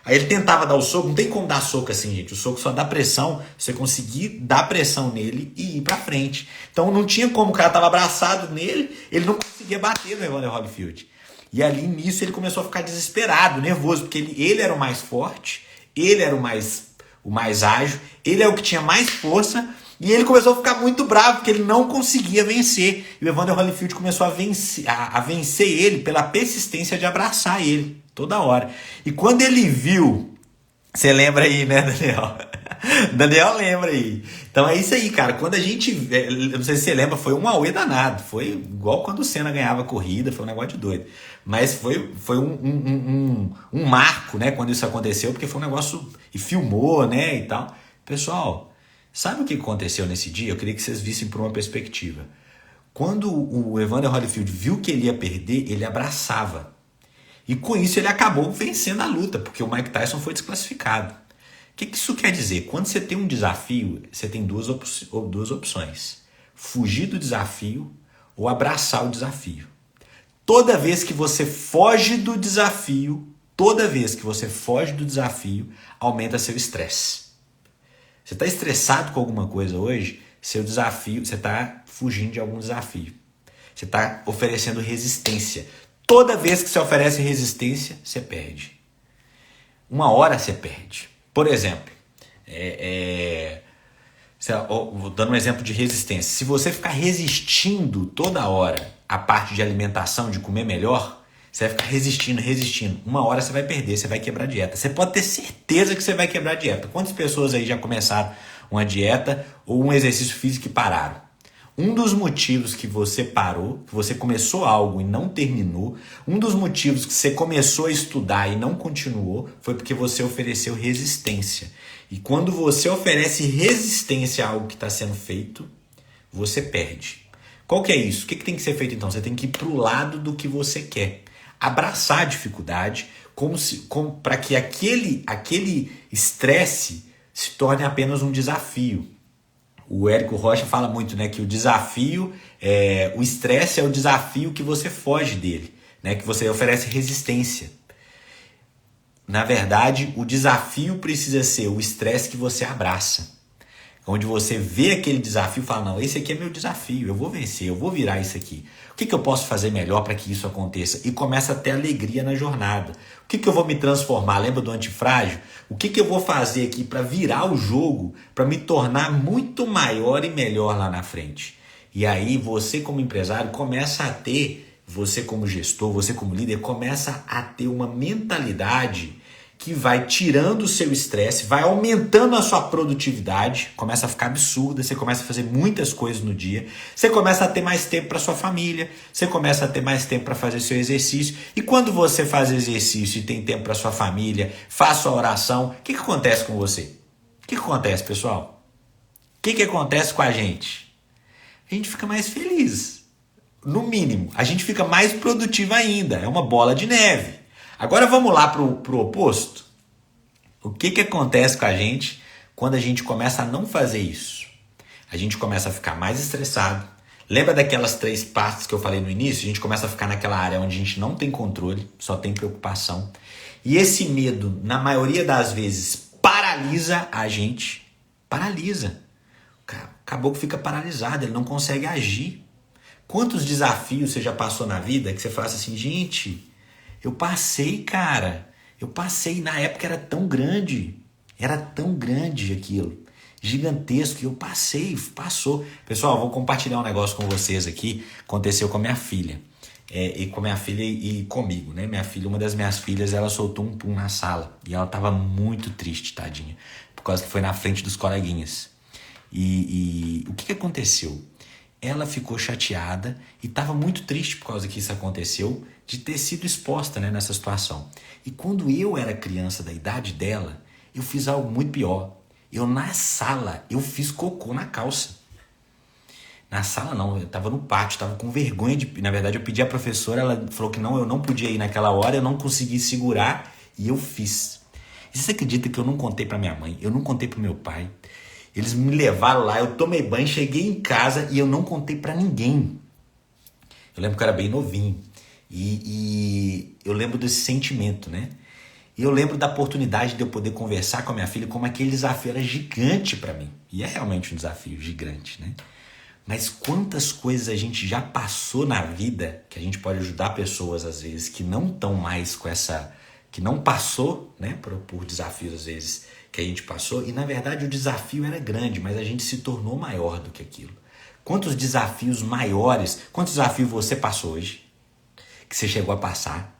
Aí ele tentava dar o soco, não tem como dar soco assim, gente. O soco só dá pressão, você conseguir dar pressão nele e ir pra frente. Então não tinha como, o cara tava abraçado nele, ele não conseguia bater no Evander Holyfield. E ali nisso ele começou a ficar desesperado, nervoso, porque ele era o mais forte, ele era o mais ágil, ele é o que tinha mais força, e ele começou a ficar muito bravo, porque ele não conseguia vencer. E o Evander Holyfield começou a vencer ele pela persistência de abraçar ele toda hora. E quando ele viu, você lembra aí, né, Daniel? Daniel lembra aí. Então é isso aí, cara. Quando a gente, eu não sei se você lembra, foi um auê danado. Foi igual quando o Senna ganhava a corrida, foi um negócio de doido. Mas foi um marco, né, quando isso aconteceu, porque foi um negócio, e filmou, né, e tal. Pessoal, sabe o que aconteceu nesse dia? Eu queria que vocês vissem por uma perspectiva. Quando o Evander Holyfield viu que ele ia perder, ele abraçava. E com isso ele acabou vencendo a luta, porque o Mike Tyson foi desclassificado. O que isso quer dizer? Quando você tem um desafio, você tem duas opções. Fugir do desafio ou abraçar o desafio. Toda vez que você foge do desafio, aumenta seu estresse. Você está estressado com alguma coisa hoje, seu desafio, você está fugindo de algum desafio. Você está oferecendo resistência. Toda vez que você oferece resistência, você perde. Uma hora você perde. Por exemplo, dando um exemplo de resistência. Se você ficar resistindo toda hora a parte de alimentação, de comer melhor, você vai ficar resistindo. Uma hora você vai perder, você vai quebrar a dieta. Você pode ter certeza que você vai quebrar a dieta. Quantas pessoas aí já começaram uma dieta ou um exercício físico e pararam? Um dos motivos que você parou, que você começou algo e não terminou, um dos motivos que você começou a estudar e não continuou, foi porque você ofereceu resistência. E quando você oferece resistência a algo que está sendo feito, você perde. Qual que é isso? O que tem que ser feito então? Você tem que ir para o lado do que você quer. Abraçar a dificuldade para que aquele estresse se torne apenas um desafio. O Érico Rocha fala muito, né, que o desafio, o estresse é o desafio que você foge dele, né, que você oferece resistência. Na verdade, o desafio precisa ser o estresse que você abraça. Onde você vê aquele desafio e fala, não, esse aqui é meu desafio, eu vou vencer, eu vou virar isso aqui. O que eu posso fazer melhor para que isso aconteça? E começa a ter alegria na jornada. O que eu vou me transformar? Lembra do antifrágil? O que eu vou fazer aqui para virar o jogo, para me tornar muito maior e melhor lá na frente? E aí você como empresário começa a ter, você como gestor, você como líder, começa a ter uma mentalidade que vai tirando o seu estresse, vai aumentando a sua produtividade, começa a ficar absurda, você começa a fazer muitas coisas no dia, você começa a ter mais tempo para sua família, você começa a ter mais tempo para fazer seu exercício, e quando você faz exercício e tem tempo para sua família, faz sua oração, o que acontece com você? O que acontece, pessoal? O que acontece com a gente? A gente fica mais feliz, no mínimo, a gente fica mais produtivo ainda, é uma bola de neve. Agora vamos lá pro oposto. O que acontece com a gente quando a gente começa a não fazer isso? A gente começa a ficar mais estressado. Lembra daquelas 3 partes que eu falei no início? A gente começa a ficar naquela área onde a gente não tem controle, só tem preocupação. E esse medo, na maioria das vezes, paralisa a gente. Paralisa. O caboclo fica paralisado, ele não consegue agir. Quantos desafios você já passou na vida que você fala assim, gente... Eu passei, cara. Na época era tão grande aquilo. Gigantesco. E eu passou. Pessoal, vou compartilhar um negócio com vocês aqui. Aconteceu com a minha filha. E com a minha filha e comigo, né? Minha filha, uma das minhas filhas, ela soltou um pum na sala. E ela tava muito triste, tadinha. Por causa que foi na frente dos coleguinhas. E o que aconteceu? Ela ficou chateada e estava muito triste por causa que isso aconteceu, de ter sido exposta, né, nessa situação. E quando eu era criança da idade dela, eu fiz algo muito pior. Na sala, eu fiz cocô na calça. Na sala não, eu estava no pátio, estava com vergonha de... Na verdade, eu pedi à professora, ela falou que não, eu não podia ir naquela hora, eu não consegui segurar e eu fiz. E você acredita que eu não contei para minha mãe, eu não contei para meu pai? Eles me levaram lá, eu tomei banho, cheguei em casa e eu não contei pra ninguém. Eu lembro que eu era bem novinho. E eu lembro desse sentimento, né? E eu lembro da oportunidade de eu poder conversar com a minha filha, como aquele desafio era gigante para mim. E é realmente um desafio gigante, né? Mas quantas coisas a gente já passou na vida, que a gente pode ajudar pessoas, às vezes, que não estão mais com essa... que não passou, né, por desafios, às vezes, que a gente passou. E, na verdade, o desafio era grande, mas a gente se tornou maior do que aquilo. Quantos desafios maiores, quantos desafios você passou hoje, que você chegou a passar?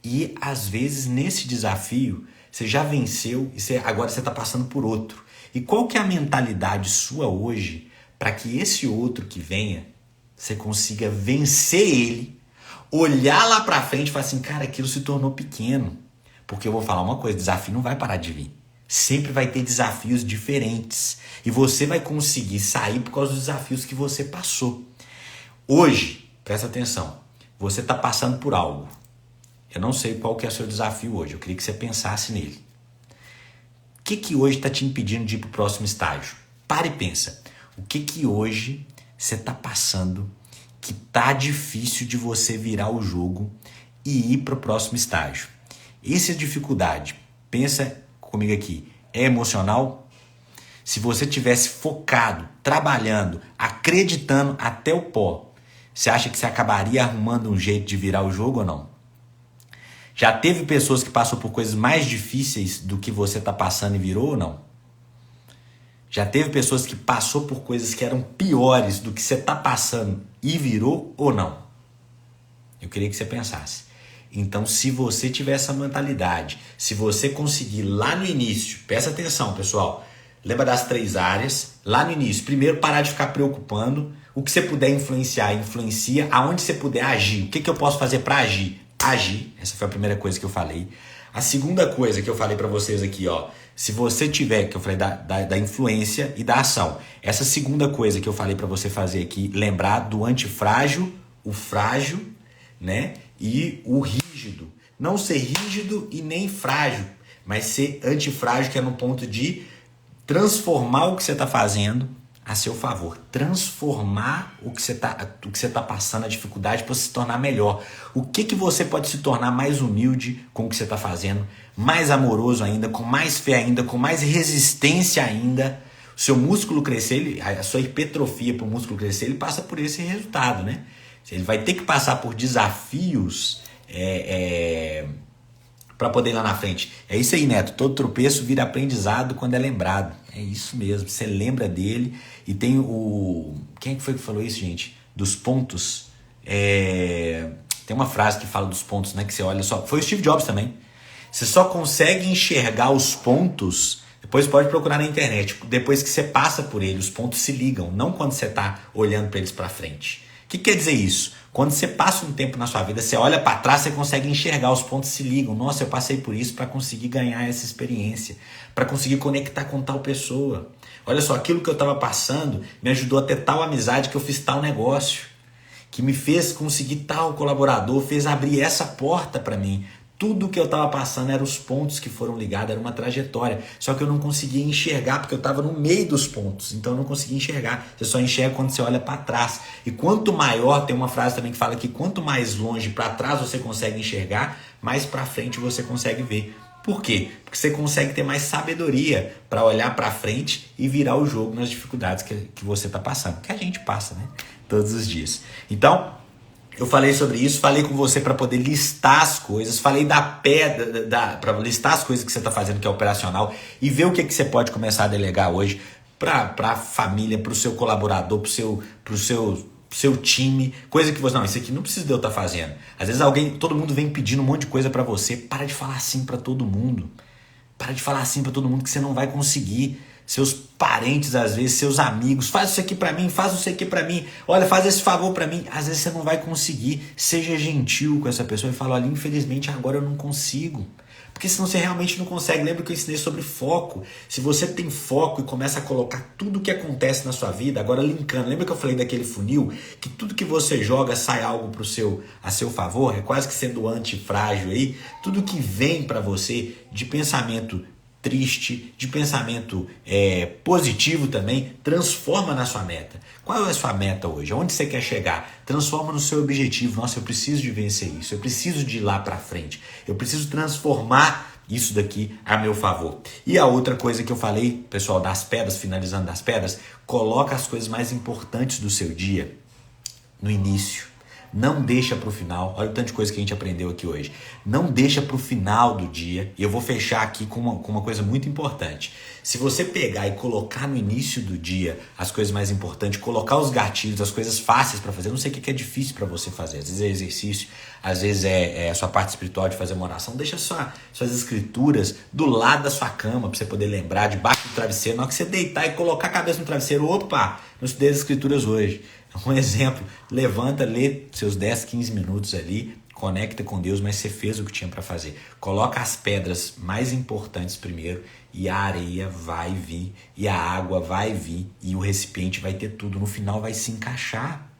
E, às vezes, nesse desafio, você já venceu e agora você está passando por outro. E qual que é a mentalidade sua hoje para que esse outro que venha, você consiga vencer ele, olhar lá para frente e falar assim, cara, aquilo se tornou pequeno. Porque eu vou falar uma coisa, desafio não vai parar de vir. Sempre vai ter desafios diferentes. E você vai conseguir sair por causa dos desafios que você passou. Hoje, presta atenção, você está passando por algo. Eu não sei qual que é o seu desafio hoje, eu queria que você pensasse nele. O que hoje está te impedindo de ir para o próximo estágio? Para e pensa. O que hoje você está passando que tá difícil de você virar o jogo e ir para o próximo estágio? Essa dificuldade, pensa comigo aqui, é emocional? Se você tivesse focado, trabalhando, acreditando até o pó, você acha que você acabaria arrumando um jeito de virar o jogo ou não? Já teve pessoas que passou por coisas mais difíceis do que você está passando e virou ou não? Já teve pessoas que passou por coisas que eram piores do que você está passando e virou ou não? Eu queria que você pensasse. Então, se você tiver essa mentalidade, se você conseguir lá no início, presta atenção, pessoal, lembra das 3 áreas, lá no início, primeiro parar de ficar preocupando, o que você puder influenciar, influencia, aonde você puder agir, o que eu posso fazer para agir? Agir, essa foi a primeira coisa que eu falei. A segunda coisa que eu falei para vocês aqui, ó, se você tiver, que eu falei da influência e da ação, essa segunda coisa que eu falei para você fazer aqui, lembrar do antifrágil, o frágil, né, e o rígido. Não ser rígido e nem frágil, mas ser antifrágil, que é no ponto de transformar o que você está fazendo a seu favor. Transformar o que você tá passando, a dificuldade, para se tornar melhor. O que você pode se tornar mais humilde com o que você está fazendo, mais amoroso ainda, com mais fé ainda, com mais resistência ainda. O seu músculo crescer, a sua hipertrofia para o músculo crescer, ele passa por esse resultado, né? Ele vai ter que passar por desafios para poder ir lá na frente. É isso aí, Neto. Todo tropeço vira aprendizado quando é lembrado. É isso mesmo. Você lembra dele e tem o... Quem foi que falou isso, gente? Dos pontos. Tem uma frase que fala dos pontos, né? Que você olha só. Foi o Steve Jobs também. Você só consegue enxergar os pontos... Depois pode procurar na internet. Depois que você passa por ele, os pontos se ligam. Não quando você está olhando para eles para frente. O que quer dizer isso? Quando você passa um tempo na sua vida, você olha para trás, você consegue enxergar, os pontos se ligam. Nossa, eu passei por isso para conseguir ganhar essa experiência, para conseguir conectar com tal pessoa. Olha só, aquilo que eu estava passando me ajudou a ter tal amizade que eu fiz tal negócio, que me fez conseguir tal colaborador, fez abrir essa porta para mim. Tudo que eu estava passando eram os pontos que foram ligados, era uma trajetória. Só que eu não conseguia enxergar porque eu estava no meio dos pontos. Então eu não conseguia enxergar. Você só enxerga quando você olha para trás. E quanto maior, tem uma frase também que fala que quanto mais longe para trás você consegue enxergar, mais para frente você consegue ver. Por quê? Porque você consegue ter mais sabedoria para olhar para frente e virar o jogo nas dificuldades que você está passando. Que a gente passa, né? Todos os dias. Então... eu falei sobre isso, falei com você para poder listar as coisas, falei para listar as coisas que você está fazendo que é operacional e ver o que você pode começar a delegar hoje para a família, para o seu colaborador, para o seu time, coisa que você... Não, isso aqui não precisa de eu estar fazendo. Às vezes todo mundo vem pedindo um monte de coisa para você, para de falar assim para todo mundo. Para de falar assim para todo mundo que você não vai conseguir. Seus parentes, às vezes, seus amigos, faz isso aqui pra mim, faz isso aqui pra mim, olha, faz esse favor pra mim. Às vezes você não vai conseguir. Seja gentil com essa pessoa e fala, olha, infelizmente agora eu não consigo. Porque senão você realmente não consegue. Lembra que eu ensinei sobre foco. Se você tem foco e começa a colocar tudo o que acontece na sua vida, agora linkando, lembra que eu falei daquele funil? Que tudo que você joga sai algo a seu favor, é quase que sendo antifrágil aí. Tudo que vem pra você de pensamento triste, de pensamento positivo também, transforma na sua meta. Qual é a sua meta hoje? Aonde você quer chegar? Transforma no seu objetivo. Nossa, eu preciso de vencer isso, eu preciso de ir lá para frente, eu preciso transformar isso daqui a meu favor. E a outra coisa que eu falei, pessoal, das pedras, finalizando das pedras, coloca as coisas mais importantes do seu dia no início. Não deixa para o final. Olha o tanto de coisa que a gente aprendeu aqui hoje. Não deixa para o final do dia. E eu vou fechar aqui com uma coisa muito importante. Se você pegar e colocar no início do dia as coisas mais importantes, colocar os gatilhos, as coisas fáceis para fazer, eu não sei o que é difícil para você fazer. Às vezes é exercício, às vezes é a sua parte espiritual de fazer uma oração. Deixa suas escrituras do lado da sua cama para você poder lembrar, debaixo do travesseiro. Na hora que você deitar e colocar a cabeça no travesseiro, opa, não estudei as escrituras hoje. Um exemplo, levanta, lê seus 10, 15 minutos ali, conecta com Deus, mas você fez o que tinha para fazer. Coloca as pedras mais importantes primeiro e a areia vai vir, e a água vai vir, e o recipiente vai ter tudo. No final vai se encaixar.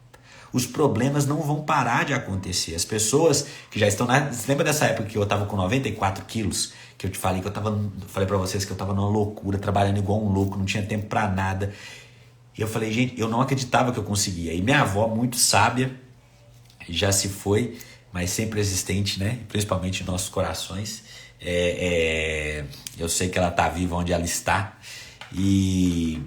Os problemas não vão parar de acontecer. As pessoas que já estão... Você lembra dessa época que eu estava com 94 quilos? Que eu te falei que falei para vocês que eu estava numa loucura, trabalhando igual um louco, não tinha tempo para nada. E eu falei, gente, eu não acreditava que eu conseguia. E minha avó, muito sábia, já se foi, mas sempre existente, né? Principalmente em nossos corações. Eu sei que ela está viva onde ela está. E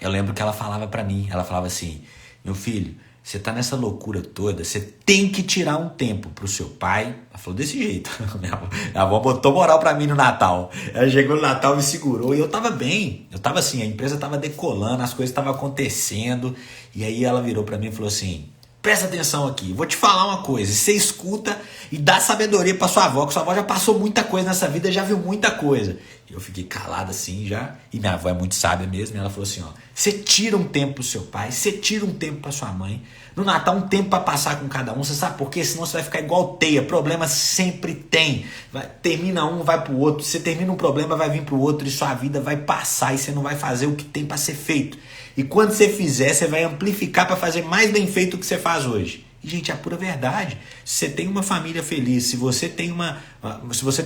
eu lembro que ela falava para mim, ela falava assim, meu filho, você tá nessa loucura toda, você tem que tirar um tempo pro seu pai. Ela falou desse jeito. Minha avó botou moral pra mim no Natal. Ela chegou no Natal, me segurou e eu tava bem. Eu tava assim, a empresa tava decolando, as coisas estavam acontecendo. E aí ela virou pra mim e falou assim, presta atenção aqui, vou te falar uma coisa. Você escuta e dá sabedoria pra sua avó, que sua avó já passou muita coisa nessa vida, já viu muita coisa. Eu fiquei calado assim já, e minha avó é muito sábia mesmo, e ela falou assim, ó, você tira um tempo pro seu pai, você tira um tempo pra sua mãe, no Natal um tempo pra passar com cada um, você sabe por quê? Senão você vai ficar igual teia, problema sempre tem, termina um, vai pro outro, você termina um problema, vai vir pro outro, e sua vida vai passar, e você não vai fazer o que tem pra ser feito. E quando você fizer, você vai amplificar para fazer mais bem feito o que você faz hoje. E, gente, é a pura verdade. Se você tem uma família feliz, se você tem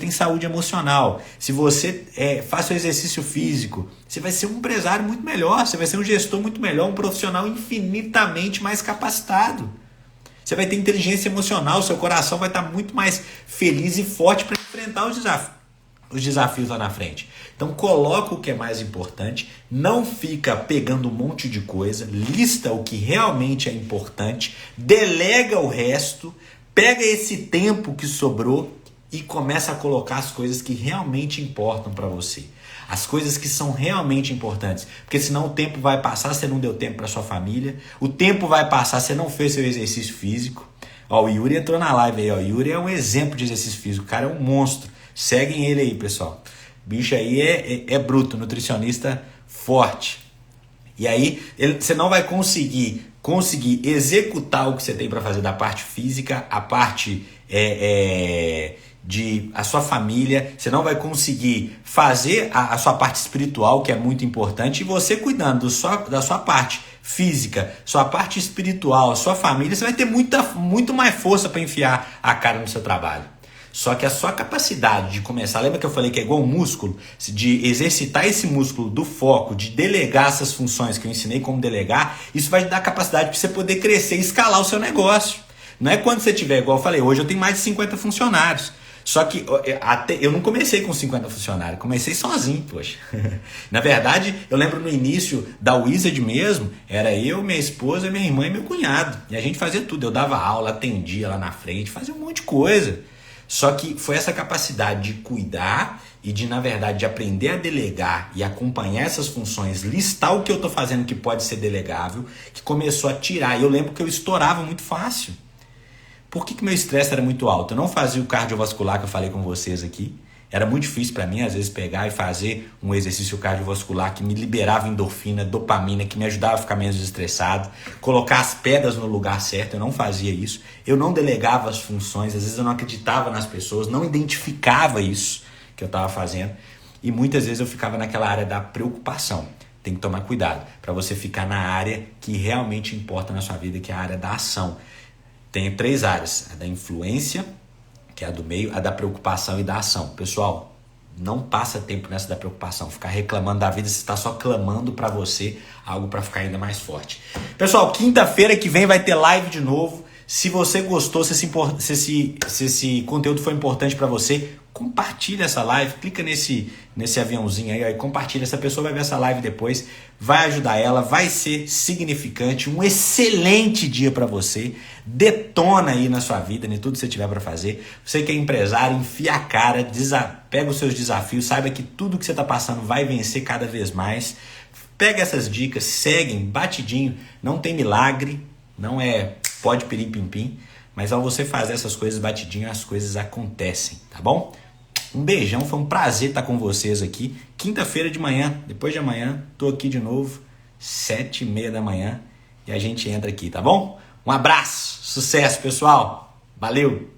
saúde emocional, se você faz seu exercício físico, você vai ser um empresário muito melhor, você vai ser um gestor muito melhor, um profissional infinitamente mais capacitado. Você vai ter inteligência emocional, seu coração vai estar muito mais feliz e forte para enfrentar os desafios lá na frente. Então coloca o que é mais importante, não fica pegando um monte de coisa, lista o que realmente é importante, delega o resto, pega esse tempo que sobrou e começa a colocar as coisas que realmente importam para você. As coisas que são realmente importantes, porque senão o tempo vai passar, você não deu tempo para sua família, o tempo vai passar, você não fez seu exercício físico. Ó, o Yuri entrou na live aí, ó. O Yuri é um exemplo de exercício físico, o cara é um monstro. Seguem ele aí, pessoal. Bicho aí é bruto, nutricionista forte. E aí você não vai conseguir executar o que você tem para fazer da parte física, a parte de a sua família, você não vai conseguir fazer a sua parte espiritual, que é muito importante, e você cuidando da sua parte física, sua parte espiritual, sua família, você vai ter muito mais força para enfiar a cara no seu trabalho. Só que a sua capacidade de começar, lembra que eu falei que é igual um músculo? De exercitar esse músculo do foco, de delegar essas funções que eu ensinei como delegar, isso vai te dar a capacidade para você poder crescer e escalar o seu negócio. Não é quando você tiver, igual eu falei, hoje eu tenho mais de 50 funcionários. Só que eu não comecei com 50 funcionários, comecei sozinho, poxa. Na verdade, eu lembro no início da Wizard mesmo, era eu, minha esposa, minha irmã e meu cunhado. E a gente fazia tudo, eu dava aula, atendia lá na frente, fazia um monte de coisa. Só que foi essa capacidade de cuidar e de, na verdade, de aprender a delegar e acompanhar essas funções, listar o que eu estou fazendo que pode ser delegável, que começou a tirar. E eu lembro que eu estourava muito fácil. Por que meu estresse era muito alto? Eu não fazia o cardiovascular que eu falei com vocês aqui. Era muito difícil para mim, às vezes, pegar e fazer um exercício cardiovascular que me liberava endorfina, dopamina, que me ajudava a ficar menos estressado, colocar as pedras no lugar certo. Eu não fazia isso. Eu não delegava as funções, às vezes eu não acreditava nas pessoas, não identificava isso que eu estava fazendo. E muitas vezes eu ficava naquela área da preocupação. Tem que tomar cuidado para você ficar na área que realmente importa na sua vida, que é a área da ação. Tem 3 áreas, a da influência, que é a do meio, a da preocupação e da ação. Pessoal, não passa tempo nessa da preocupação. Ficar reclamando da vida, você está só clamando para você algo para ficar ainda mais forte. Pessoal, quinta-feira que vem vai ter live de novo. Se você gostou, se esse conteúdo foi importante para você, compartilha essa live, clica nesse aviãozinho aí compartilha. Essa pessoa vai ver essa live depois, vai ajudar ela, vai ser significante. Um excelente dia para você. Detona aí na sua vida, em tudo que você tiver para fazer. Você que é empresário, enfia a cara, pega os seus desafios, saiba que tudo que você está passando vai vencer cada vez mais. Pega essas dicas, seguem, batidinho, não tem milagre, não é pode pirim pim pim, mas ao você fazer essas coisas batidinho, as coisas acontecem, tá bom? Um beijão, foi um prazer estar com vocês aqui. Quinta-feira de manhã, depois de amanhã, tô aqui de novo, 7h30 da manhã, e a gente entra aqui, tá bom? Um abraço, sucesso pessoal, valeu!